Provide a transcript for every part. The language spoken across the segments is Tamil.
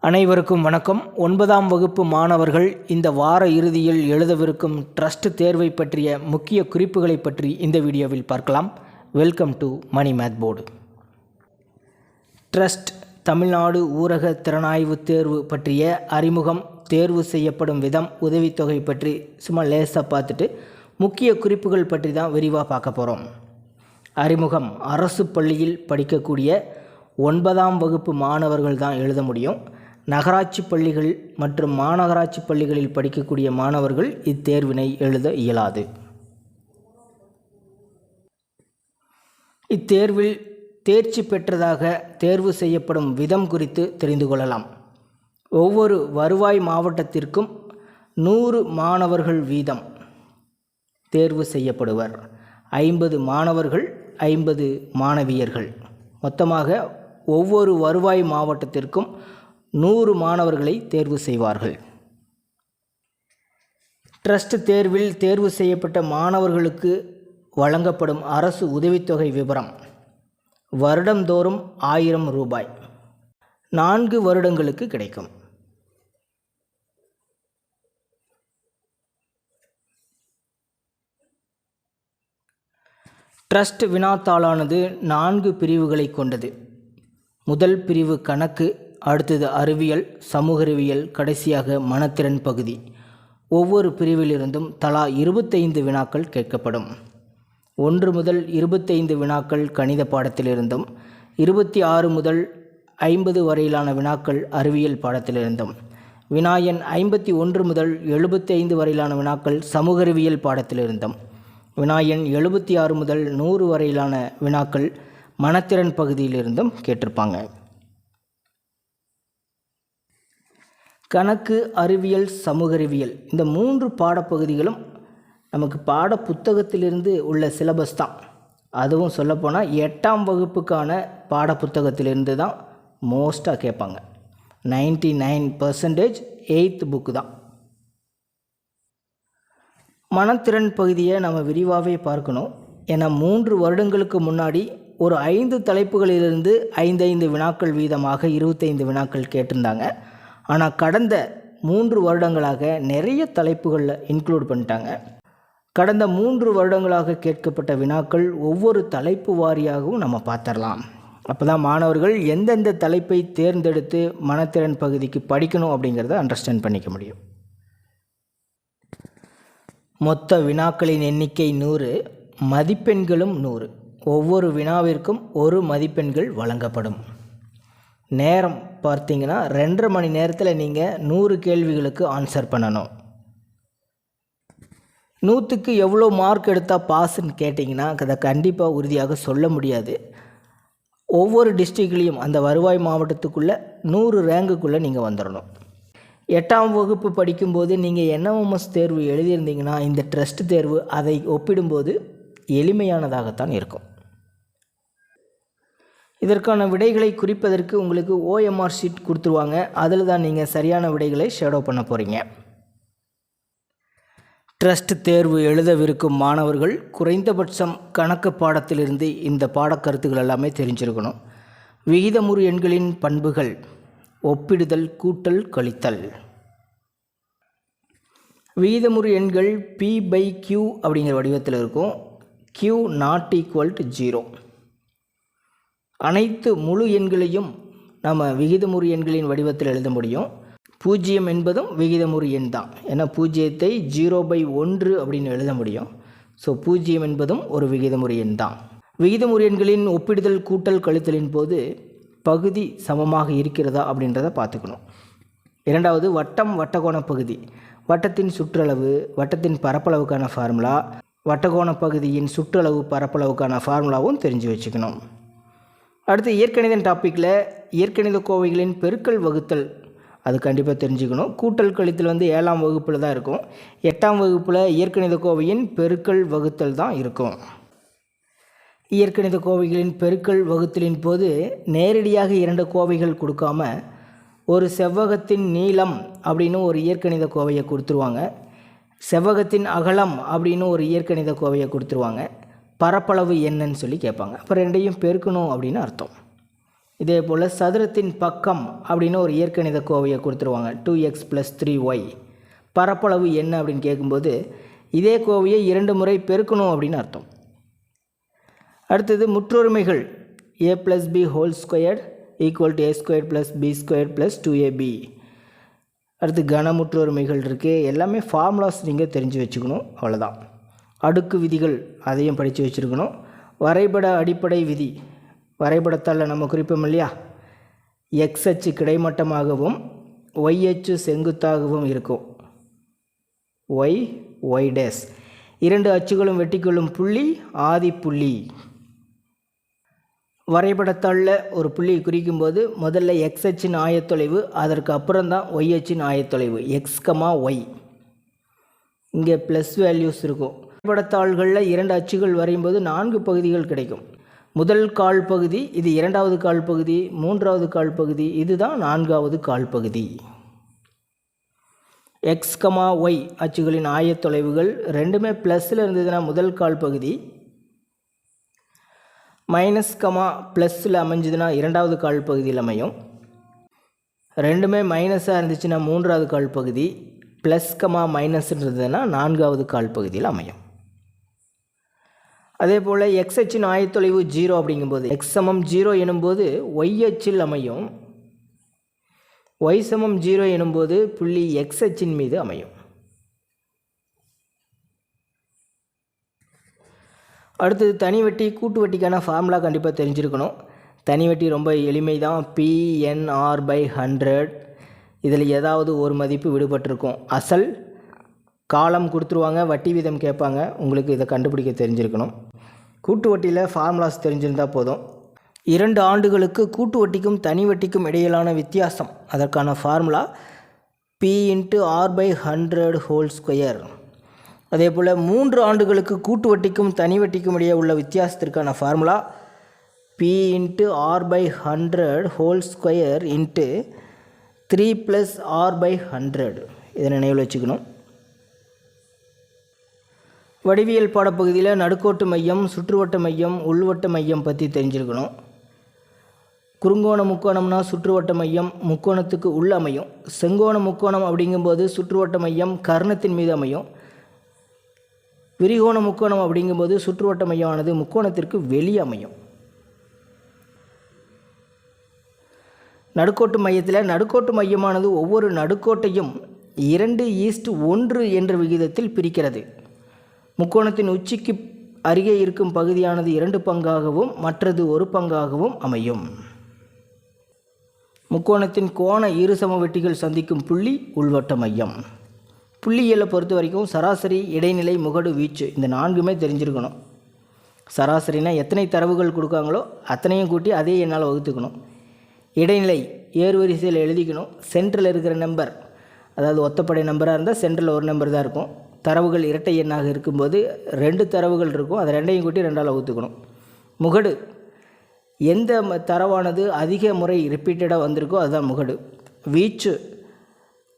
அனைவருக்கும் வணக்கம். 9ஆம் வகுப்பு மாணவர்கள் இந்த வார இறுதியில் எழுதவிருக்கும் ட்ரஸ்ட் தேர்வை பற்றிய முக்கிய குறிப்புகளை பற்றி இந்த வீடியோவில் பார்க்கலாம். Welcome to Mani math board. Trust Tamil Nadu ஊரக திறனாய்வு தேர்வு பற்றிய அறிமுகம், தேர்வு செய்யப்படும் விதம், உதவித்தொகை பற்றி சும்மா லேசாக பார்த்துட்டு முக்கிய குறிப்புகள் பற்றி தான் விரிவாக பார்க்க போகிறோம். அறிமுகம்: அரசு பள்ளியில் படிக்கக்கூடிய 9ஆம் வகுப்பு மாணவர்கள் தான் எழுத முடியும். நகராட்சி பள்ளிகள் மற்றும் மாநகராட்சி பள்ளிகளில் படிக்கக்கூடிய மாணவர்கள் இத்தேர்வினை எழுத இயலாது. இத்தேர்வில் தேர்ச்சி பெற்றதாக தேர்வு செய்யப்படும் விதம் குறித்து தெரிந்து கொள்ளலாம். ஒவ்வொரு வருவாய் மாவட்டத்திற்கும் 100 மாணவர்கள் வீதம் தேர்வு செய்யப்படுவர். 50 மாணவர்கள், 50 மாணவியர்கள், மொத்தமாக ஒவ்வொரு வருவாய் மாவட்டத்திற்கும் 100 மாணவர்களை தேர்வு செய்வார்கள். ட்ரஸ்ட் தேர்வில் தேர்வு செய்யப்பட்ட மாணவர்களுக்கு வழங்கப்படும் அரசு உதவித்தொகை விவரம்: வருடந்தோறும் 1000 ரூபாய், 4 வருடங்களுக்கு கிடைக்கும். ட்ரஸ்ட் வினாத்தாளானது 4 பிரிவுகளை கொண்டது. முதல் பிரிவு கணக்கு, அடுத்தது அறிவியல், சமூக அறிவியல், கடைசியாக மனத்திறன் பகுதி. ஒவ்வொரு பிரிவிலிருந்தும் தலா 25 வினாக்கள் கேட்கப்படும். 1 முதல் 25 வினாக்கள் கணித பாடத்திலிருந்தும், 26 முதல் 50 வரையிலான வினாக்கள் அறிவியல் பாடத்திலிருந்தும், வினா எண் 51 முதல் 75 வரையிலான வினாக்கள் சமூக அறிவியல் பாடத்திலிருந்தும், வினா எண் 76 முதல் 100 வரையிலான வினாக்கள் மனத்திறன் பகுதியிலிருந்தும் கேட்டிருப்பாங்க. கணக்கு, அறிவியல், சமூக அறிவியல் இந்த 3 பாடப்பகுதிகளும் நமக்கு பாட புத்தகத்திலிருந்து உள்ள சிலபஸ் தான். அதுவும் சொல்லப்போனால் 8ஆம் வகுப்புக்கான பாட புத்தகத்திலிருந்து தான் மோஸ்ட்டாக கேட்பாங்க. 99% 8th புக்கு தான். மனத்திறன் பகுதியை நம்ம விரிவாகவே பார்க்கணும். ஏன்னா 3 வருடங்களுக்கு முன்னாடி ஒரு 5 தலைப்புகளிலிருந்து 5 வினாக்கள் வீதமாக 25 வினாக்கள் கேட்டிருந்தாங்க. ஆனால் கடந்த 3 வருடங்களாக நிறைய தலைப்புகளில் இன்க்ளூட் பண்ணிட்டாங்க. கடந்த 3 வருடங்களாக கேட்கப்பட்ட வினாக்கள் ஒவ்வொரு தலைப்பு வாரியாகவும் நம்ம பார்த்துடலாம். அப்போ தான் மாணவர்கள் எந்தெந்த தலைப்பை தேர்ந்தெடுத்து மனத்திறன் பகுதிக்கு படிக்கணும் அப்படிங்கிறத அண்டர்ஸ்டாண்ட் பண்ணிக்க முடியும். மொத்த வினாக்களின் எண்ணிக்கை 100, மதிப்பெண்களும் 100. ஒவ்வொரு வினாவிற்கும் 1 மதிப்பெண்கள் வழங்கப்படும். நேரம் பார்த்தீங்கன்னா 2.5 மணி நேரத்தில் நீங்கள் 100 கேள்விகளுக்கு ஆன்சர் பண்ணணும். 100க்கு எவ்வளோ மார்க் எடுத்தால் பாஸ்ன்னு கேட்டிங்கன்னா அதை கண்டிப்பாக உறுதியாக சொல்ல முடியாது. ஒவ்வொரு டிஸ்ட்ரிக்ட்லேயும் அந்த வருவாய் மாவட்டத்துக்குள்ளே 100 ரேங்குக்குள்ளே நீங்கள் வந்துடணும். 8ஆம் வகுப்பு படிக்கும்போது நீங்கள் என்எம்எஸ் தேர்வு எழுதியிருந்தீங்கன்னா இந்த ட்ரஸ்ட் தேர்வு அதை ஒப்பிடும்போது எளிமையானதாகத்தான் இருக்கும். இதற்கான விடைகளை குறிப்பதற்கு உங்களுக்கு OMR ஷீட் கொடுத்துருவாங்க. அதில் தான் நீங்கள் சரியான விடைகளை ஷேடோ பண்ண போகிறீங்க. ட்ரஸ்ட் தேர்வு எழுதவிருக்கும் மாணவர்கள் குறைந்தபட்சம் கணக்கு பாடத்திலிருந்து இந்த பாடக்கருத்துக்கள் எல்லாமே தெரிஞ்சிருக்கணும். விகிதமுறு எண்களின் பண்புகள்: ஒப்பிடுதல், கூட்டல், கழித்தல். விகிதமுறு எண்கள் P/Q அப்படிங்கிற வடிவத்தில் இருக்கும். Q ≠ 0. அனைத்து முழு எண்களையும் நம்ம விகிதமுறு எண்களின் வடிவத்தில் எழுத முடியும். 0 என்பதும் விகிதமுறு எண் தான். ஏன்னா 0ஐ 0/1 அப்படின்னு எழுத முடியும். ஸோ 0 என்பதும் ஒரு விகிதமுறு எண் தான். விகிதமுறு எண்களின் ஒப்பிடுதல், கூட்டல், கழித்தலின் போது பகுதி சமமாக இருக்கிறதா அப்படின்றத பார்த்துக்கணும். இரண்டாவது, வட்டம், வட்டகோண பகுதி. வட்டத்தின் சுற்றளவு, வட்டத்தின் பரப்பளவுக்கான ஃபார்முலா, வட்டகோண பகுதியின் சுற்றளவு பரப்பளவுக்கான ஃபார்முலாவும் தெரிஞ்சு வச்சுக்கணும். அடுத்து இயற்கணிதம் டாப்பிக்கில் இயற்கணித கோவைகளின் பெருக்கல், வகுத்தல் அது கண்டிப்பாக தெரிஞ்சுக்கணும். கூட்டல், கழித்தல் 7ஆம் வகுப்பில் தான் இருக்கும். 8ஆம் வகுப்பில் இயற்கணித கோவையின் பெருக்கல், வகுத்தல் தான் இருக்கும். இயற்கணித கோவைகளின் பெருக்கல், வகுத்தலின் போது நேரடியாக 2 கோவைகள் கொடுக்காம ஒரு செவ்வகத்தின் நீளம் அப்படின்னு ஒரு இயற்கணித கோவையை கொடுத்துருவாங்க. செவ்வகத்தின் அகலம் அப்படின்னு ஒரு இயற்கணித கோவையை கொடுத்துருவாங்க. பரப்பளவு என்னன்னு சொல்லி கேட்பாங்க. அப்போ 2ஐயும் பெருக்கணும் அப்படின்னு அர்த்தம். இதே போல் சதுரத்தின் பக்கம் அப்படின்னு ஒரு இயற்கணித கோவையை கொடுத்துருவாங்க 2x + 3y. பரப்பளவு என்ன அப்படின்னு கேட்கும்போது இதே கோவையை 2 முறை பெருக்கணும் அப்படின்னு அர்த்தம். அடுத்தது முற்றொருமைகள் a + b whole squared equal to a² + b² + 2ab. அடுத்து கனமுற்றொருமைகள் இருக்குது. எல்லாமே ஃபார்முலாஸ் நீங்கள் தெரிஞ்சு வச்சுக்கணும், அவ்வளோதான். அடுக்கு விதிகள் அதையும் படித்து வச்சுருக்கணும். வரைபட அடிப்படை விதி, வரைபடத்தால் நம்ம குறிப்போம் இல்லையா, எக்ஸ் அச்சு கிடைமட்டமாகவும் ஒய் அச்சு செங்குத்தாகவும் இருக்கும். ஒய் டேஸ், 2 அச்சுகளும் வெட்டிக்கொள்ளும் புள்ளி ஆதிப்புள்ளி. வரைபடத்தாளில் ஒரு புள்ளியை குறிக்கும்போது முதல்ல எக்ஸ் அச்சின் ஆயத்தொலைவு, அதற்கு அப்புறம் தான் ஒய் அச்சின் ஆயத்தொலைவு எக்ஸ், ஒய். இங்கே ப்ளஸ் வேல்யூஸ் இருக்கும். வரைபடத்தாள்களில் 2 அச்சுகள் வரையும்போது 4 பகுதிகள் கிடைக்கும். முதல் கால் பகுதி, இது 2வது கால் பகுதி, 3வது கால் பகுதி, இதுதான் 4வது கால் பகுதி. எக்ஸ், ஒய் அச்சுகளின் ஆயத்தொலைவுகள் ரெண்டுமே ப்ளஸில் இருந்ததுன்னா முதல் கால் பகுதி, மைனஸ் ப்ளஸில் அமைஞ்சதுன்னா 2வது கால் பகுதியில் அமையும். ரெண்டுமே மைனஸாக இருந்துச்சுன்னா 3வது கால் பகுதி, ப்ளஸ் மைனஸ்ன்றதுன்னா 4வது கால் பகுதியில் அமையும். அதே போல் எக்ஸ் அச்சின் ஆயத்தொலைவு 0 அப்படிங்கும்போது x = 0 எனும்போது ஒய் அச்சில் அமையும், y = 0 எனும்போது புள்ளி எக்ஸ் அச்சின் மீது அமையும். அடுத்தது தனி வட்டி கூட்டு வட்டிக்கான ஃபார்முலா கண்டிப்பாக தெரிஞ்சிருக்கணும். தனி வட்டி ரொம்ப எளிமை தான், PNR/100. இதில் ஏதாவது ஒரு மதிப்பு விடுபட்டிருக்கும். அசல் காலம் கொடுத்துருவாங்க, வட்டி வீதம் கேட்பாங்க, உங்களுக்கு இதை கண்டுபிடிக்க தெரிஞ்சிருக்கணும். கூட்டு வட்டியில் ஃபார்முலாஸ் தெரிஞ்சிருந்தால் போதும். 2 ஆண்டுகளுக்கு கூட்டு வட்டிக்கும் தனி வட்டிக்கும் இடையிலான வித்தியாசம், அதற்கான ஃபார்முலா P×R/100 ஹோல் ஸ்கொயர். அதே போல் 3 ஆண்டுகளுக்கு கூட்டு வட்டிக்கும் தனி வட்டிக்கும் இடையே உள்ள வித்தியாசத்திற்கான formula P×R/100 whole square into 3 + R/100. இதை நினைவில் வச்சுக்கணும். வடிவியல் பாடப்பகுதியில் நடுக்கோட்டு மையம், சுற்றுவட்ட மையம், உள்வட்ட மையம் பற்றி தெரிஞ்சிருக்கணும். குறுங்கோண முக்கோணம்னா சுற்றுவட்ட மையம் முக்கோணத்துக்கு உள்ள அமையும். செங்கோண முக்கோணம் அப்படிங்கும்போது சுற்றுவட்ட மையம் கர்ணத்தின் மீது அமையும். விரிகோண முக்கோணம் அப்படிங்கும்போது சுற்றுவட்ட மையமானது முக்கோணத்திற்கு வெளியே அமையும். நடுக்கோட்டு மையத்தில் நடுக்கோட்டு மையமானது ஒவ்வொரு நடுக்கோட்டையும் 2:1 என்ற விகிதத்தில் பிரிக்கிறது. முக்கோணத்தின் உச்சிக்கு அருகே இருக்கும் பகுதியானது 2 பங்காகவும் மற்றது 1 பங்காகவும் அமையும். முக்கோணத்தின் கோண இரு சமவெட்டிகள் சந்திக்கும் புள்ளி உள்வட்ட மையம். புள்ளியியலை பொறுத்த வரைக்கும் சராசரி, இடைநிலை, முகடு, வீச்சு இந்த 4மே தெரிஞ்சிருக்கணும். சராசரினா எத்தனை தரவுகள் கொடுக்காங்களோ அத்தனையும் கூட்டி அதே என்னால் வகுத்துக்கணும். இடைநிலை ஏறு வரிசையில் எழுதிக்கணும். சென்டரில் இருக்கிற நம்பர், அதாவது ஒத்தப்படை நம்பராக இருந்தால் சென்டரில் ஒரு நம்பர் தான் இருக்கும். தரவுகள் இரட்டை எண்ணாக இருக்கும்போது 2 தரவுகள் இருக்கும், அதை 2ஐயும் கூட்டி 2ஆல் வகுத்துக்கணும். முகடு, எந்த தரவானது அதிக முறை ரிப்பீட்டடாக வந்திருக்கோ அதுதான் முகடு. வீச்சு,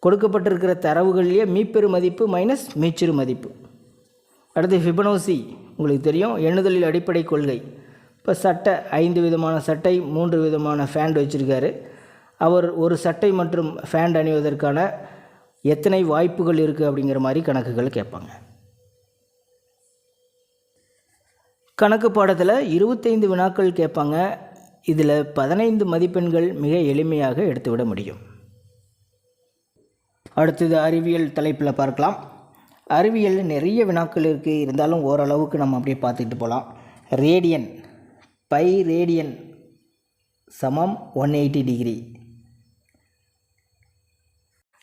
கொடுக்கப்பட்டிருக்கிற தரவுகள்லேயே மீப்பெரு மதிப்பு மைனஸ் மீச்சிறு மதிப்பு. அடுத்து ஃபிபனோசி, உங்களுக்கு தெரியும், எண்ணுதலில் அடிப்படை கொள்கை. இப்போ சட்டை 5 விதமான சட்டை, 3 விதமான ஃபேண்ட் வச்சுருக்காரு. அவர் ஒரு சட்டை மற்றும் ஃபேண்ட் அணிவதற்கான எத்தனை வாய்ப்புகள் இருக்குது அப்படிங்கிற மாதிரி கணக்குகள் கேட்பாங்க. கணக்கு பாடத்தில் 25 வினாக்கள் கேட்பாங்க. இதில் 15 மதிப்பெண்கள் மிக எளிமையாக எடுத்துவிட முடியும். அடுத்தது அறிவியல் தலைப்பில் பார்க்கலாம். அறிவியலில் நிறைய வினாக்கள் இருக்குது, இருந்தாலும் ஓரளவுக்கு நம்ம அப்படியே பார்த்துக்கிட்டு போகலாம். ரேடியன், பை ரேடியன் சமம் 180 டிகிரி.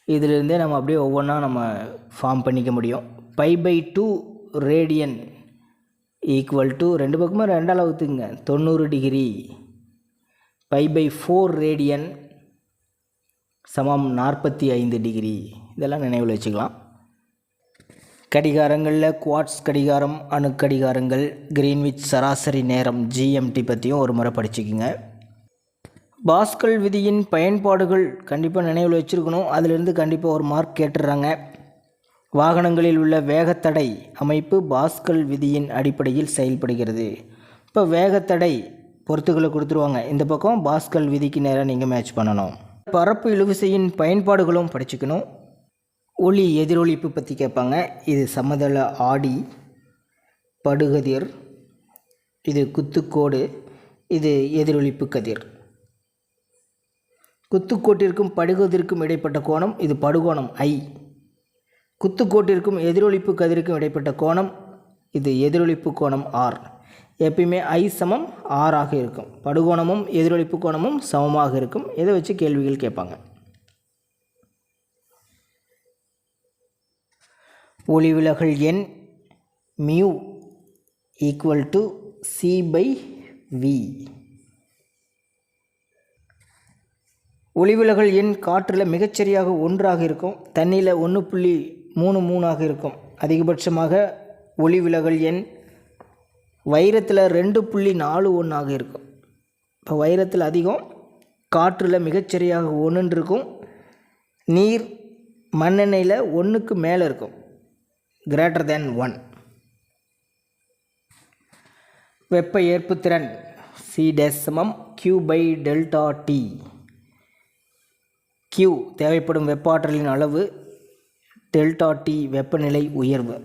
இதிலிருந்தே நம்ம அப்படியே ஒவ்வொன்றா நம்ம ஃபார்ம் பண்ணிக்க முடியும். π/2 ரேடியன் ஈக்குவல் டு 2 பக்கமும் 2ஆல் வகுத்துங்க 90 டிகிரி. π/4 ரேடியன் சமம் 45 டிகிரி. இதெல்லாம் நினைவில் வச்சுக்கலாம். கடிகாரங்களில் குவார்ட்ஸ் கடிகாரம், அணுக்கடிகாரங்கள், கிரீன்விச் சராசரி நேரம் GMT பற்றியும் ஒரு முறை படிச்சுக்குங்க. பாஸ்கல் விதியின் பயன்பாடுகள் கண்டிப்பாக நினைவில் வச்சுருக்கணும். அதிலிருந்து கண்டிப்பாக ஒரு மார்க் கேட்டுடுறாங்க. வாகனங்களில் உள்ள வேகத்தடை அமைப்பு பாஸ்கல் விதியின் அடிப்படையில் செயல்படுகிறது. இப்போ வேகத்தடை பொறுத்துக்களை கொடுத்துருவாங்க. இந்த பக்கம் பாஸ்கல் விதிக்கு நேராக நீங்கள் மேட்ச் பண்ணணும். பரப்பு இழுவிசையின் பயன்பாடுகளும் படிச்சுக்கணும். ஒளி எதிரொலிப்பு பற்றி கேட்பாங்க. இது சமதள ஆடி, படுகதிர், இது குத்துக்கோடு, இது எதிரொலிப்பு கதிர். குத்துக்கோட்டிற்கும் படுகதிருக்கும் இடைப்பட்ட கோணம் இது படுகோணம் I. குத்துக்கோட்டிற்கும் எதிரொலிப்பு கதிருக்கும் இடைப்பட்ட கோணம் இது எதிரொலிப்பு கோணம் R. எப்பயுமே I சமம் R ஆக இருக்கும். படுகோணமும் எதிரொலிப்பு கோணமும் சமமாக இருக்கும். இதை வச்சு கேள்விகள் கேட்பாங்க. ஒளிவிலகல் எண் μ = C/V. ஒளிவிலகல் எண் காற்றில் மிகச்சரியாக 1 இருக்கும். தண்ணியில் 1.33 இருக்கும். அதிகபட்சமாக ஒளிவிலகல் எண் வைரத்தில் 2.41 இருக்கும். இப்போ வைரத்தில் அதிகம், காற்றில் மிகச்சரியாக 1 இருக்கும். நீர் மண்ணெண்ணெயில் 1க்கு மேலே இருக்கும், >1. வெப்ப ஏற்புத்திறன் C' Q/ΔT. Q தேவைப்படும் வெப்ப ஆற்றலின் அளவு, ΔT வெப்பநிலை உயர்வு.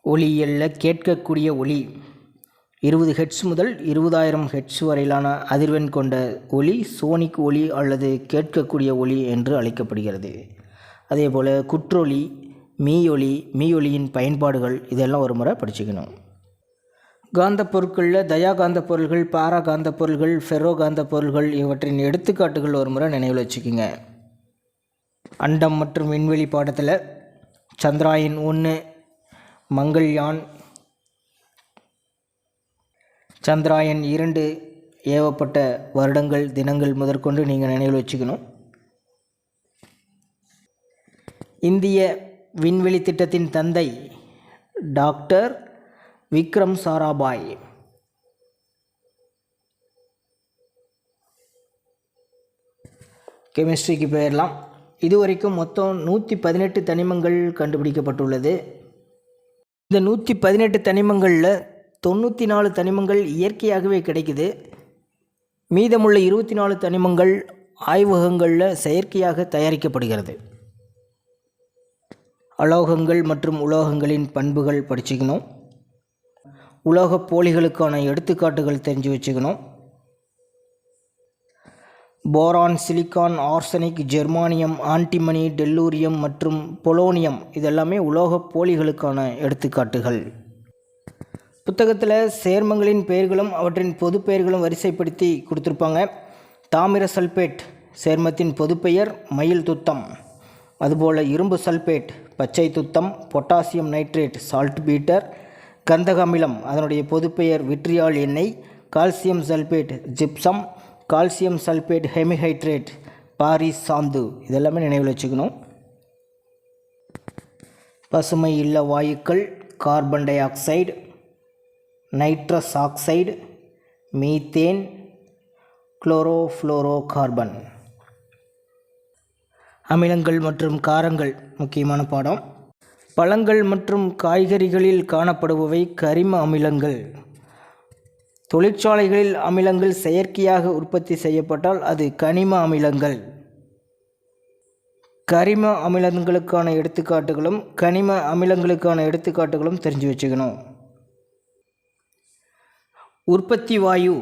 ஒளியியலில் கேட்கக்கூடிய ஒளி 20 ஹெர்ட்ஸ் முதல் 20,000 ஹெர்ட்ஸ் வரையிலான அதிர்வெண் கொண்ட ஒளி சோனிக் ஒளி அல்லது கேட்கக்கூடிய ஒளி என்று அழைக்கப்படுகிறது. அதேபோல் குற்றொளி, மீயொலியின் பயன்பாடுகள் இதெல்லாம் ஒரு முறை படிச்சுக்கணும். காந்த பொருட்களில் தயாகாந்த பொருள்கள், பாராகாந்த பொருள்கள், ஃபெரோகாந்த பொருள்கள் இவற்றின் எடுத்துக்காட்டுகள் ஒரு முறை நினைவில் வச்சுக்கோங்க. அண்டம் மற்றும் விண்வெளி பாடத்தில் சந்திராயன் 1, மங்கள்யான், சந்திராயன் 2 ஏவப்பட்ட வருடங்கள், தினங்கள் முதற்கொண்டு நீங்கள் நினைவில் வச்சுக்கணும். இந்திய விண்வெளி திட்டத்தின் தந்தை டாக்டர் விக்ரம் சாராபாய். கெமிஸ்ட்ரிக்கு போயிடலாம். இதுவரைக்கும் மொத்தம் 118 தனிமங்கள் கண்டுபிடிக்கப்பட்டுள்ளது. இந்த 118 தனிமங்களில் 94 தனிமங்கள் இயற்கையாகவே கிடைக்குது. மீதமுள்ள 24 தனிமங்கள் ஆய்வகங்களில் செயற்கையாக தயாரிக்கப்படுகிறது. அலோகங்கள் மற்றும் உலோகங்களின் பண்புகள் படிச்சுக்கணும். உலோகப் போலிகளுக்கான எடுத்துக்காட்டுகள் தெரிஞ்சு வச்சுக்கணும். போரான், சிலிக்கான், ஆர்சனிக், ஜெர்மானியம், ஆன்டிமனி, டெல்லூரியம் மற்றும் பொலோனியம் இதெல்லாமே உலோகப் போலிகளுக்கான எடுத்துக்காட்டுகள். புத்தகத்தில் சேர்மங்களின் பெயர்களும் அவற்றின் பொது பெயர்களும் வரிசைப்படுத்தி கொடுத்துருப்பாங்க. தாமிர சல்பேட் சேர்மத்தின் பொதுப்பெயர் மயில் துத்தம். அதுபோல் இரும்பு சல்பேட் பச்சை துத்தம், பொட்டாசியம் நைட்ரேட் சால்ட் பீட்டர், கந்தக அமிலம் அதனுடைய பொதுப்பெயர் விட்ரியால் எண்ணெய், calcium sulphate gypsum, calcium sulphate hemihydrate Paris சாந்து இதெல்லாமே நினைவில் வச்சுக்கணும். பசுமை இல்ல வாயுக்கள் carbon dioxide, nitrous oxide, methane, chlorofluorocarbon. அமிலங்கள் மற்றும் காரங்கள் முக்கியமான பாடம். பழங்கள் மற்றும் காய்கறிகளில் காணப்படுபவை கரிம அமிலங்கள். தொழிற்சாலைகளில் அமிலங்கள் செயற்கையாக உற்பத்தி செய்யப்பட்டால் அது கனிம அமிலங்கள். கரிம அமிலங்களுக்கான எடுத்துக்காட்டுகளும் கனிம அமிலங்களுக்கான எடுத்துக்காட்டுகளும் தெரிஞ்சு வச்சுக்கணும். உற்பத்தி வாயு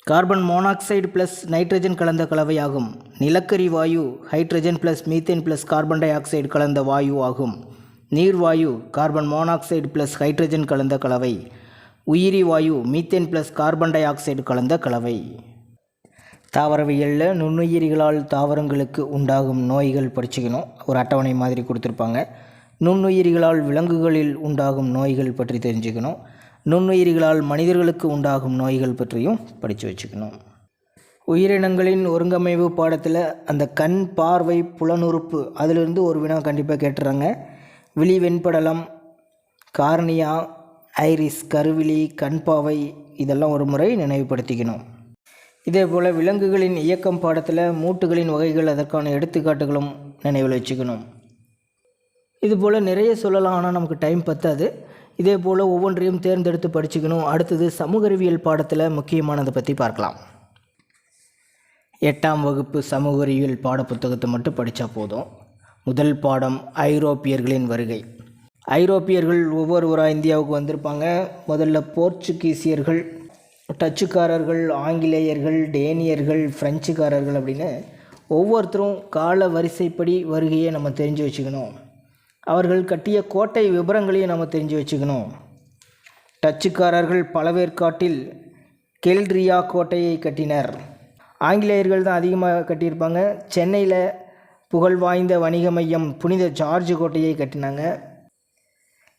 கார்பன் மோனாக்சைடு ப்ளஸ் நைட்ரஜன் கலந்த கலவையாகும். நிலக்கரி வாயு hydrogen plus methane plus carbon dioxide கலந்த வாயு ஆகும். நீர்வாயு கார்பன் மோனாக்சைடு ப்ளஸ் ஹைட்ரஜன் கலந்த கலவை. உயிரி வாயு methane plus carbon dioxide கலந்த கலவை. தாவரவியலில் நுண்ணுயிரிகளால் தாவரங்களுக்கு உண்டாகும் நோய்கள் படிச்சுக்கணும். ஒரு அட்டவணை மாதிரி கொடுத்துருப்பாங்க. நுண்ணுயிரிகளால் விலங்குகளில் உண்டாகும் நோய்கள் பற்றி தெரிஞ்சுக்கணும். நுண்ணுயிரிகளால் மனிதர்களுக்கு உண்டாகும் நோய்கள் பற்றியும் படித்து வச்சுக்கணும். உயிரினங்களின் ஒருங்கமைவு பாடத்தில் அந்த கண், பார்வை, புலனுறுப்பு அதிலிருந்து ஒரு வினா கண்டிப்பாக கேட்டுறாங்க. விழி வெண்படலம், கார்னியா, ஐரிஸ் கருவிழி, கண்பாவை இதெல்லாம் ஒரு முறை நினைவுபடுத்திக்கணும். இதே போல் விலங்குகளின் இயக்கம் பாடத்தில் மூட்டுகளின் வகைகள் அதற்கான எடுத்துக்காட்டுகளும் நினைவில் வச்சுக்கணும். இதுபோல் நிறைய சொல்லலாம், ஆனால் நமக்கு டைம் பத்தாது. இதே போல் ஒவ்வொன்றையும் தேர்ந்தெடுத்து படிச்சுக்கணும். அடுத்தது சமூக அறிவியல் பாடத்தில் முக்கியமானதை பற்றி பார்க்கலாம். 8ஆம் வகுப்பு சமூக அறிவியல் பாடப்புத்தகத்தை மட்டும் படித்தா போதும். முதல் பாடம் ஐரோப்பியர்களின் வருகை. ஐரோப்பியர்கள் ஒவ்வொருவராக இந்தியாவுக்கு வந்திருப்பாங்க. முதல்ல போர்ச்சுகீசியர்கள், டச்சுக்காரர்கள், ஆங்கிலேயர்கள், டேனியர்கள், ஃப்ரெஞ்சுக்காரர்கள் அப்படின்னு ஒவ்வொருத்தரும் கால வரிசைப்படி வருகையை நம்ம தெரிஞ்சு வச்சுக்கணும். அவர்கள் கட்டிய கோட்டை விபரங்களையும் நம்ம தெரிஞ்சு வச்சுக்கணும். டச்சுக்காரர்கள் பழவேற்காட்டில் கெல்ட்ரியா கோட்டையை கட்டினர். ஆங்கிலேயர்கள் தான் அதிகமாக கட்டியிருப்பாங்க. சென்னையில் புகழ் வாய்ந்த வணிக மையம் புனித ஜார்ஜ் கோட்டையை கட்டினாங்க.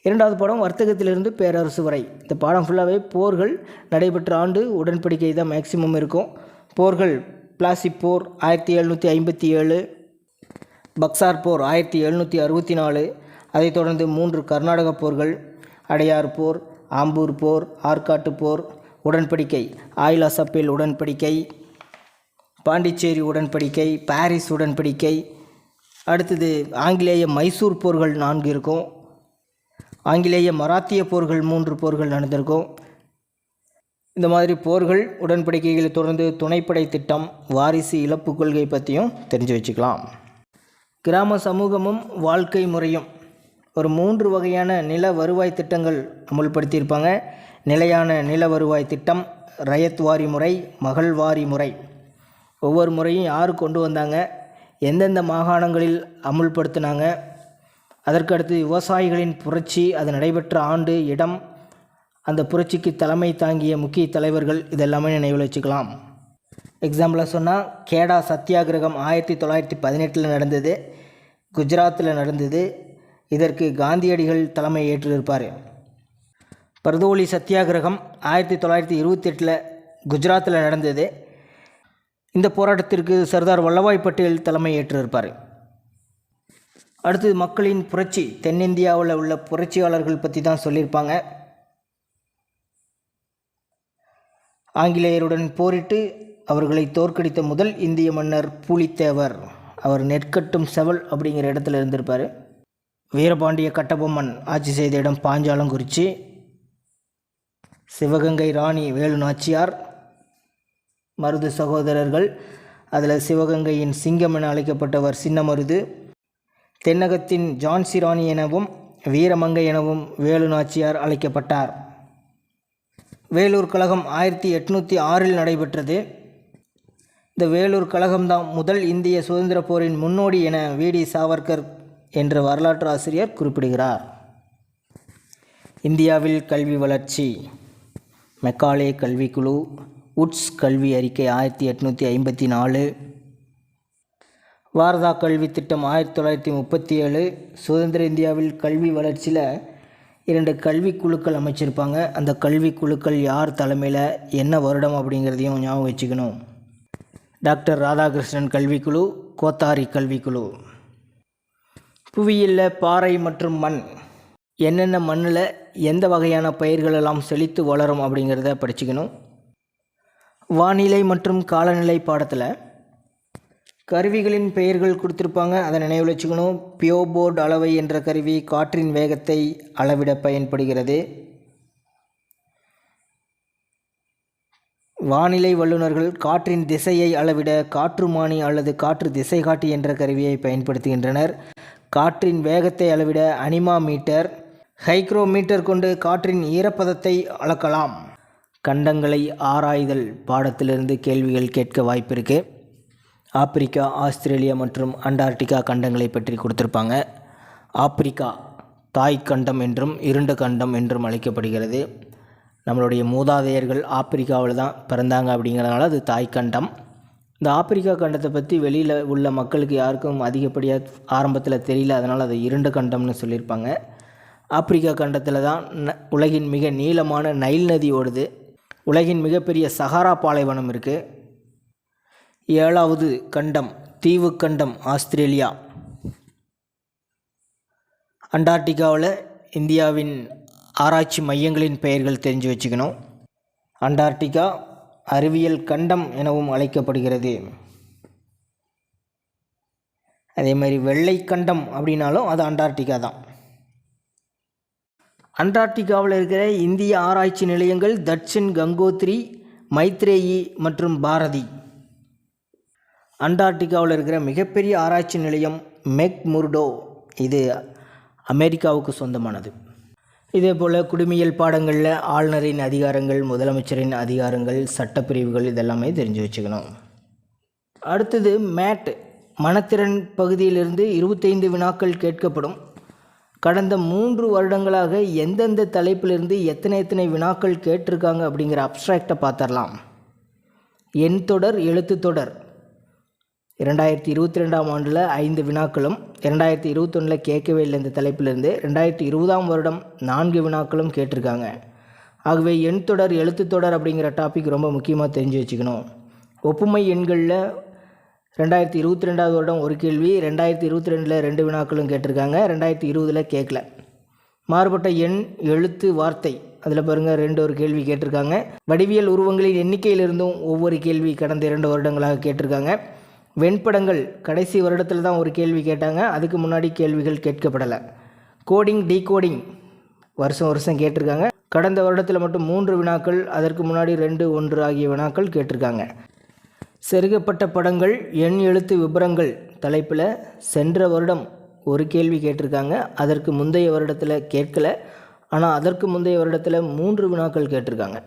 2வது பாடம் வர்த்தகத்திலிருந்து பேரரசு வரை. இந்த பாடம் ஃபுல்லாகவே போர்கள் நடைபெற்ற ஆண்டு உடன்படிக்கை தான் மேக்சிமம் இருக்கும். போர்கள்: பிளாசி போர் 1757, பக்சார் போர் 1764, அதைத் தொடர்ந்து 3 கர்நாடக போர்கள்: அடையார் போர், ஆம்பூர் போர், ஆற்காட்டு போர். உடன்படிக்கை: ஆயிலா சப்பேல் உடன்படிக்கை, பாண்டிச்சேரி உடன்படிக்கை, பாரிஸ் உடன்படிக்கை. அடுத்தது ஆங்கிலேய மைசூர் போர்கள் 4 இருக்கும். ஆங்கிலேய மராத்திய போர்கள் 3 போர்கள் நடந்திருக்கும். இந்த மாதிரி போர்கள், உடன்படிக்கைகளை தொடர்ந்து துணைப்படை திட்டம், வாரிசு இழப்பு கொள்கை பற்றியும் தெரிஞ்சு வச்சுக்கலாம். கிராம சமூகமும் வாழ்க்கை முறையும். ஒரு 3 வகையான நில வருவாய் திட்டங்கள் அமுல்படுத்தியிருப்பாங்க. நிலையான நில வருவாய் திட்டம், ரயத் வாரி முறை, மகள் வாரி முறை. ஒவ்வொரு முறையும் யார் கொண்டு வந்தாங்க, எந்தெந்த மாகாணங்களில் அமுல்படுத்தினாங்க, அதற்கடுத்து விவசாயிகளின் புரட்சி, அது நடைபெற்ற ஆண்டு, இடம், அந்த புரட்சிக்கு தலைமை தாங்கிய முக்கிய தலைவர்கள், இதெல்லாமே நினைவில் வச்சுக்கலாம். எக்ஸாம்பிளாக சொன்னால் கேடா சத்தியாகிரகம் 1918 நடந்தது, குஜராத்தில் நடந்தது. இதற்கு காந்தியடிகள் தலைமை ஏற்றிருப்பார். பர்தோலி சத்தியாகிரகம் 1928 குஜராத்தில் நடந்தது. இந்த போராட்டத்திற்கு சர்தார் வல்லபாய் பட்டேல் தலைமை ஏற்றிருப்பார். அடுத்தது மக்களின் புரட்சி. தென்னிந்தியாவில் உள்ள புரட்சியாளர்கள் பற்றி தான் சொல்லியிருப்பாங்க. ஆங்கிலேயருடன் போரிட்டு அவர்களை தோற்கடித்த முதல் இந்திய மன்னர் பூலித்தேவர். அவர் நெற்கட்டும் செவல் அப்படிங்கிற இடத்துல இருந்திருப்பார். வீரபாண்டிய கட்டபொம்மன் ஆட்சி செய்த இடம் பாஞ்சாலங்குறிச்சி. சிவகங்கை ராணி வேலு நாச்சியார், மருது சகோதரர்கள். அதில் சிவகங்கையின் சிங்கம் என அழைக்கப்பட்டவர் சின்னமருது. தென்னகத்தின் ஜான்சி ராணி எனவும் வீரமங்கை எனவும் வேலு நாச்சியார் அழைக்கப்பட்டார். வேலூர் கழகம் 1806 நடைபெற்றது. இந்த வேலூர் கழகம்தான் முதல் இந்திய சுதந்திர போரின் முன்னோடி என வி.டி. சாவர்கர் என்ற வரலாற்று ஆசிரியர் குறிப்பிடுகிறார். இந்தியாவில் கல்வி வளர்ச்சி. மெக்காலே கல்விக்குழு, உட்ஸ் கல்வி அறிக்கை 1854, வாரதா கல்வி திட்டம் 1937. சுதந்திர இந்தியாவில் கல்வி வளர்ச்சியில் 2 கல்விக்குழுக்கள் அமைச்சிருப்பாங்க. அந்த கல்விக்குழுக்கள் யார் தலைமையில், என்ன வருடம் அப்படிங்கிறதையும் ஞாபகம் வச்சுக்கணும். டாக்டர் ராதாகிருஷ்ணன் கல்விக்குழு, கோத்தாரி கல்விக்குழு. புவியியலில் பாறை மற்றும் மண், என்னென்ன மண்ணில் எந்த வகையான பயிர்களெல்லாம் செழித்து வளரும் அப்படிங்கிறத படிச்சுக்கணும். வானிலை மற்றும் காலநிலை பாடத்தில் கருவிகளின் பெயர்கள் கொடுத்துருப்பாங்க, அதை நினைவில் வச்சுக்கணும். பியோபோர்ட் அளவை என்ற கருவி காற்றின் வேகத்தை அளவிட பயன்படுகிறது. வானிலை வல்லுநர்கள் காற்றின் திசையை அளவிட காற்றுமானி அல்லது காற்று திசை காட்டி என்ற கருவியை பயன்படுத்துகின்றனர். காற்றின் வேகத்தை அளவிட அனிமாமீட்டர், ஹைக்ரோமீட்டர் கொண்டு காற்றின் ஈரப்பதத்தை அளக்கலாம். கண்டங்களை ஆராய்தல் பாடத்திலிருந்து கேள்விகள் கேட்க வாய்ப்பு இருக்குது. ஆப்பிரிக்கா, ஆஸ்திரேலியா மற்றும் அண்டார்டிகா கண்டங்களை பற்றி கொடுத்துருப்பாங்க. ஆப்பிரிக்கா தாய் கண்டம் என்றும் இருண்ட கண்டம் என்றும் அழைக்கப்படுகிறது. நம்மளுடைய மூதாதையர்கள் ஆப்பிரிக்காவில் தான் பிறந்தாங்க அப்படிங்கிறதுனால அது தாய் கண்டம். இந்த ஆப்பிரிக்கா கண்டத்தை பற்றி வெளியில் உள்ள மக்களுக்கு யாருக்கும் அதிகப்படியாக ஆரம்பத்தில் தெரியல, அதனால் அது இருண்ட கண்டம்னு சொல்லியிருப்பாங்க. ஆப்பிரிக்கா கண்டத்தில் தான் உலகின் மிக நீளமான நைல் நதி ஓடுது. உலகின் மிகப்பெரிய சஹாரா பாலைவனம் இருக்குது. 7வது கண்டம் தீவு கண்டம் ஆஸ்திரேலியா. அண்டார்டிகாவில் இந்தியாவின் ஆராய்ச்சி மையங்களின் பெயர்கள் தெரிஞ்சு வச்சுக்கணும். அண்டார்டிகா அறிவியல் கண்டம் எனவும் அழைக்கப்படுகிறது. அதே மாதிரி வெள்ளை கண்டம் அப்படின்னாலும் அது அண்டார்டிகா தான். அண்டார்டிகாவில் இருக்கிற இந்திய ஆராய்ச்சி நிலையங்கள் தட்சின், கங்கோத்ரி, மைத்ரேயி மற்றும் பாரதி. அண்டார்டிகாவில் இருக்கிற மிகப்பெரிய ஆராய்ச்சி நிலையம் மெக்முர்டோ, இது அமெரிக்காவுக்கு சொந்தமானது. இதேபோல் குடிமையியல் பாடங்களில் ஆளுநரின் அதிகாரங்கள், முதலமைச்சரின் அதிகாரங்கள், சட்டப்பிரிவுகள் இதெல்லாமே தெரிஞ்சு வச்சுக்கணும். அடுத்தது மேட், மனத்திறன் பகுதியிலிருந்து 25 வினாக்கள் கேட்கப்படும். கடந்த 3 வருடங்களாக எந்தெந்த தலைப்பிலிருந்து எத்தனை வினாக்கள் கேட்டிருக்காங்க அப்படிங்கிற அப்ஸ்ட்ராக்டை பார்த்துடலாம். எண் தொடர், எழுத்து தொடர் 2022ஆம் ஆண்டில் 5 வினாக்களும், 2021 கேட்கவே இல்லை இந்த தலைப்பிலிருந்து. 2020ஆம் வருடம் 4 வினாக்களும் கேட்டிருக்காங்க. ஆகவே எண் தொடர், எழுத்து தொடர் அப்படிங்கிற டாபிக் ரொம்ப முக்கியமாக தெரிஞ்சு வச்சுக்கணும். ஒப்புமை எண்களில் 2022ஆவது வருடம் ஒரு கேள்வி, 2022 2 வினாக்களும் கேட்டிருக்காங்க, 2020 கேட்கல. மாறுபட்ட எண், எழுத்து, வார்த்தை அதில் பாருங்கள் 2 ஒரு கேள்வி கேட்டிருக்காங்க. வடிவியல் உருவங்களின் எண்ணிக்கையிலிருந்தும் ஒவ்வொரு கேள்வி கடந்த 2 வருடங்களாக கேட்டிருக்காங்க. வெண்படங்கள் கடைசி வருடத்தில் தான் ஒரு கேள்வி கேட்டாங்க, அதுக்கு முன்னாடி கேள்விகள் கேட்கப்படலை. கோடிங், டீகோடிங் வருஷம் கேட்டிருக்காங்க. கடந்த வருடத்தில் மட்டும் 3 வினாக்கள், அதற்கு முன்னாடி 2, 1 ஆகிய வினாக்கள் கேட்டிருக்காங்க. செருகப்பட்ட படங்கள், எண் எழுத்து விபரங்கள் தலைப்பில் சென்ற வருடம் ஒரு கேள்வி கேட்டிருக்காங்க, அதற்கு முந்தைய வருடத்தில் கேட்கலை. ஆனால் அதற்கு முந்தைய வருடத்தில் 3 வினாக்கள் கேட்டிருக்காங்க.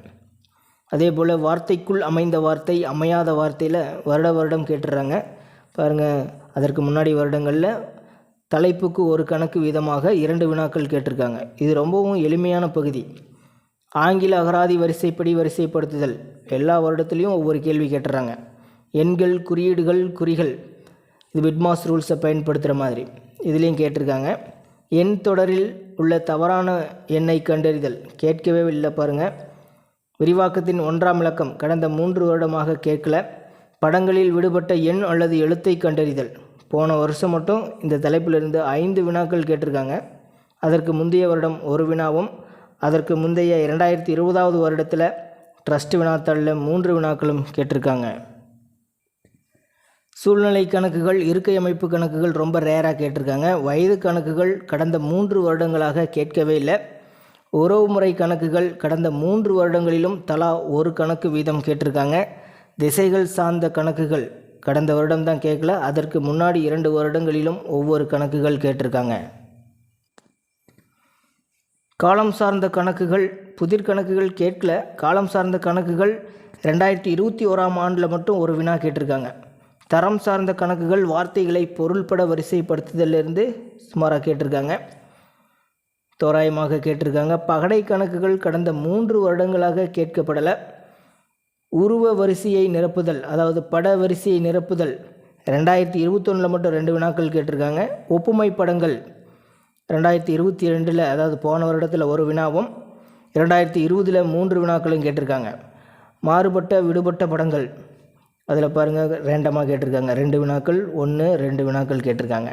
அதே போல் வார்த்தைக்குள் அமைந்த வார்த்தை, அமையாத வார்த்தையில் வருடம் கேட்டுடுறாங்க. பாருங்கள், அதற்கு முன்னாடி வருடங்களில் தலைப்புக்கு ஒரு கணக்கு வீதமாக 2 வினாக்கள் கேட்டிருக்காங்க. இது ரொம்பவும் எளிமையான பகுதி. ஆங்கில அகராதி வரிசைப்படி வரிசைப்படுத்துதல் எல்லா வருடத்துலேயும் ஒவ்வொரு கேள்வி கேட்டுறாங்க. எண்கள், குறியீடுகள், குறிகள் இது விட்மாஸ் ரூல்ஸை பயன்படுத்துகிற மாதிரி இதுலேயும் கேட்டிருக்காங்க. எண் தொடரில் உள்ள தவறான எண்ணை கண்டறிதல் கேட்கவே இல்லை பாருங்கள். விரிவாக்கத்தின் 1ஆம் இலக்கம் கடந்த 3 வருடமாக கேட்கல. படங்களில் விடுபட்ட எண் அல்லது எழுத்தை கண்டறிதல் போன வருஷம் மட்டும் இந்த தலைப்பிலிருந்து 5 வினாக்கள் கேட்டிருக்காங்க. அதற்கு முந்தைய வருடம் ஒரு வினாவும், அதற்கு முந்தைய 2020ஆவது வருடத்தில் ட்ரஸ்ட் வினாத்தாளில் 3 வினாக்களும் கேட்டிருக்காங்க. சூழ்நிலை கணக்குகள், இருக்கை அமைப்பு கணக்குகள் ரொம்ப ரேராக கேட்டிருக்காங்க. வயது கணக்குகள் கடந்த 3 வருடங்களாக கேட்கவே இல்லை. உறவுமுறை கணக்குகள் கடந்த 3 வருடங்களிலும் தலா ஒரு கணக்கு வீதம் கேட்டிருக்காங்க. திசைகள் சார்ந்த கணக்குகள் கடந்த வருடம் தான் கேட்கல, அதற்கு முன்னாடி 2 வருடங்களிலும் ஒவ்வொரு கணக்குகள் கேட்டிருக்காங்க. காலம் சார்ந்த கணக்குகள், புதிர் கணக்குகள் கேட்கல. காலம் சார்ந்த கணக்குகள் 2021ஆம் ஆண்டில் மட்டும் ஒரு வினா கேட்டிருக்காங்க. தரம் சார்ந்த கணக்குகள் வார்த்தைகளை பொருள்பட வரிசைப்படுத்துதலிருந்து சுமாராக கேட்டிருக்காங்க, தோராயமாக கேட்டிருக்காங்க. பகடை கணக்குகள் கடந்த 3 வருடங்களாக கேட்கப்படலை. உருவ வரிசையை நிரப்புதல், அதாவது பட வரிசையை நிரப்புதல் 2021 மட்டும் 2 வினாக்கள் கேட்டிருக்காங்க. ஒப்புமை படங்கள் 2022 அதாவது போன வருடத்தில் ஒரு வினாவும், 2020 3 வினாக்களும் கேட்டிருக்காங்க. மாறுபட்ட விடுபட்ட படங்கள் அதில் பாருங்கள் ரேண்டமாக கேட்டிருக்காங்க, 2 வினாக்கள், 1, 2 வினாக்கள் கேட்டிருக்காங்க.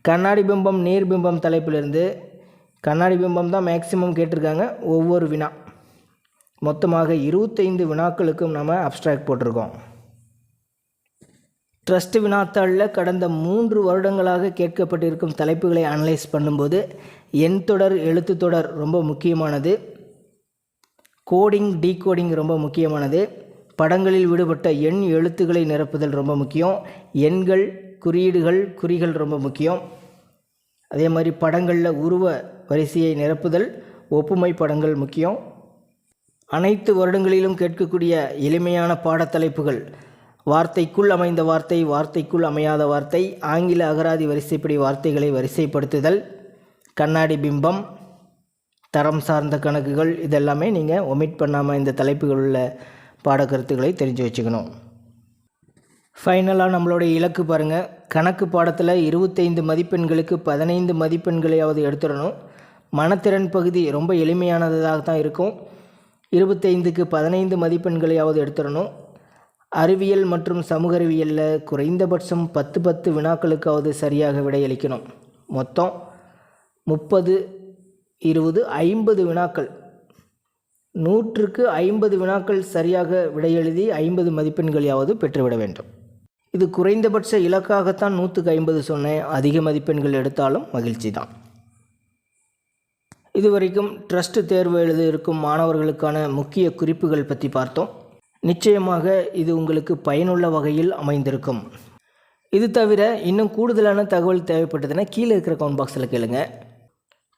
கண்ணாடி பிம்பம், நீர் பிம்பம் தலைப்பிலிருந்து கண்ணாடி பிம்பம் தான் மேக்சிமம் கேட்டிருக்காங்க, ஒவ்வொரு வினா. மொத்தமாக 25 வினாக்களுக்கும் நம்ம அப்ஸ்ட்ராக்ட் போட்டிருக்கோம். ட்ரஸ்ட் வினாத்தாளில் கடந்த 3 வருடங்களாக கேட்கப்பட்டிருக்கும் தலைப்புகளை அனலைஸ் பண்ணும்போது எண் தொடர், எழுத்து தொடர் ரொம்ப முக்கியமானது. கோடிங், டீகோடிங் ரொம்ப முக்கியமானது. படங்களில் விடுபட்ட எண், எழுத்துக்களை நிரப்புதல் ரொம்ப முக்கியம். எண்கள், குறியீடுகள், குறிகள் ரொம்ப முக்கியம். அதே மாதிரி படங்களில் உருவ வரிசையை நிரப்புதல், ஒப்புமை படங்கள் முக்கியம். அனைத்து வருடங்களிலும் கேட்கக்கூடிய எளிமையான பாடத்தலைப்புகள்: வார்த்தைக்குள் அமைந்த வார்த்தை, வார்த்தைக்குள் அமையாத வார்த்தை, ஆங்கில அகராதி வரிசைப்படி வார்த்தைகளை வரிசைப்படுத்துதல், கண்ணாடி பிம்பம், தரம் சார்ந்த கணக்குகள் இதெல்லாமே நீங்கள் ஒமிட் பண்ணாமல் இந்த தலைப்புகள் உள்ள பாடக்கருத்துக்களை தெரிஞ்சு வச்சுக்கணும். ஃபைனலாக நம்மளுடைய இலக்கு பாருங்கள். கணக்கு பாடத்தில் 25 மதிப்பெண்களுக்கு 15 மதிப்பெண்களையாவது எடுத்துடணும். மனத்திறன் பகுதி ரொம்ப எளிமையானதாக தான் இருக்கும், 25க்கு 15 மதிப்பெண்களையாவது எடுத்துடணும். அறிவியல் மற்றும் சமூக அறிவியலில் குறைந்தபட்சம் 10 வினாக்களுக்காவது சரியாக விடையளிக்கணும். மொத்தம் 30, 20, 50 வினாக்கள், 100க்கு 50 வினாக்கள் சரியாக விடையெழுதி 50 மதிப்பெண்களையாவது பெற்றுவிட வேண்டும். இது குறைந்தபட்ச இலக்காகத்தான் 100க்கு 50 சொன்னேன். அதிக மதிப்பெண்கள் எடுத்தாலும் மகிழ்ச்சி தான். இதுவரைக்கும் ட்ரஸ்ட் தேர்வு எழுத இருக்கும் மாணவர்களுக்கான முக்கிய குறிப்புகள் பற்றி பார்த்தோம். நிச்சயமாக இது உங்களுக்கு பயனுள்ள வகையில் அமைந்திருக்கும். இது தவிர இன்னும் கூடுதலான தகவல் தேவைப்பட்டதுன்னா கீழே இருக்கிற கமெண்ட் பாக்ஸில் கேளுங்க.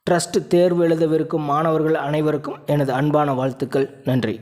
ட்ரஸ்ட் தேர்வு எழுதவிருக்கும் மாணவர்கள் அனைவருக்கும் எனது அன்பான வாழ்த்துக்கள். நன்றி.